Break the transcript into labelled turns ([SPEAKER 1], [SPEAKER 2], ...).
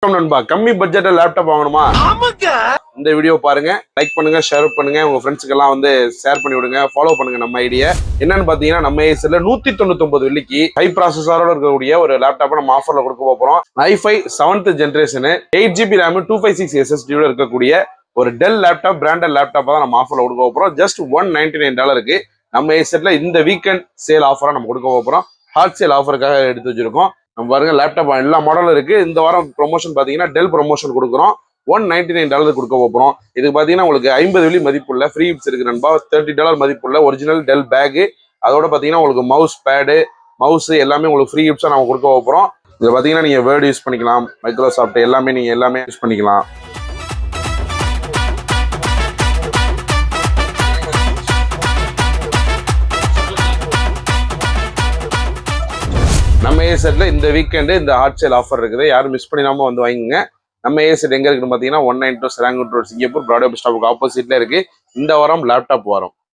[SPEAKER 1] நண்பா கம்மி பட்ஜெட்ல லேப்டாப் வாங்கணுமா? இந்த வீடியோ பாருங்க, லைக் பண்ணுங்க, ஷேர் பண்ணுங்க, உங்க ஃப்ரெண்ட்ஸ்க்கு எல்லாம் ஷேர் பண்ணி விடுங்க, ஃபாலோ பண்ணுங்க. நம்ம ஐடியா என்னன்னு பாத்தீங்கன்னா, நம்ம ஏசர்ல 199 வெள்ளிக்கு ஹை ப்ராசஸரோட இருக்கக்கூடிய ஒரு லேப்டாப் நம்ம ஆஃபர்ல கொடுக்க போறோம். i5 7th generation 8GB RAM 256 SSD இருக்கக்கூடிய ஒரு டெல் லேப்டாப், பிராண்டட் லேப்டாப் தான் நம்ம ஆஃபர்ல கொடுக்க போறோம். ஜஸ்ட் $199 நம்ம ஏசர்ல இந்த வீக்கெண்ட் சேல் ஆஃபரா நம்ம கொடுக்க போறோம். ஹாட் சேல் ஆஃபருக்காக எடுத்து வச்சிருக்கோம். நம்ம பாருங்க, லேப்டாப் எல்லா மாடலும் இருக்கு. இந்த வாரம் ப்ரொமோஷன் பாத்தீங்கன்னா டெல் ப்ரொமோஷன் கொடுக்குறோம். $199 கொடுக்க போறோம். இதுக்கு பாத்தீங்கன்னா உங்களுக்கு 50 வெள்ளி மதிப்புள்ள ஃப்ரீ கிஃப்ட்ஸ் இருக்கு நண்பா. $30 மதிப்புள்ள ஒரிஜினல் டெல் பேக், அதோட பாத்தீங்கன்னா உங்களுக்கு மவுஸ் பேடு, மவுஸ் எல்லாமே உங்களுக்கு ஃப்ரீ கிஃப்ட்ஸா நம்ம கொடுக்க போறோம். இது பாத்தீங்கன்னா நீங்க வேர்ட் யூஸ் பண்ணிக்கலாம், மைக்ரோசாஃப்ட் எல்லாமே நீங்க எல்லாமே யூஸ் பண்ணிக்கலாம். நம்ம ஏசர்ல இந்த வீக்கெண்டு இந்த ஹாட் சேல் ஆஃபர் இருக்குது. யாரும் மிஸ் பண்ணிடாம வாங்கிங்க. நம்ம ஏசர் எங்க இருக்குன்னு பாத்தீங்கன்னா 192 செராங்கூட் ரோட், சிங்கப்பூர், பிராட்வே பஸ் ஸ்டாப்புக்கு ஆப்போசிட்ல இருக்கு. இந்த வாரம் லேப்டாப் வாரம்.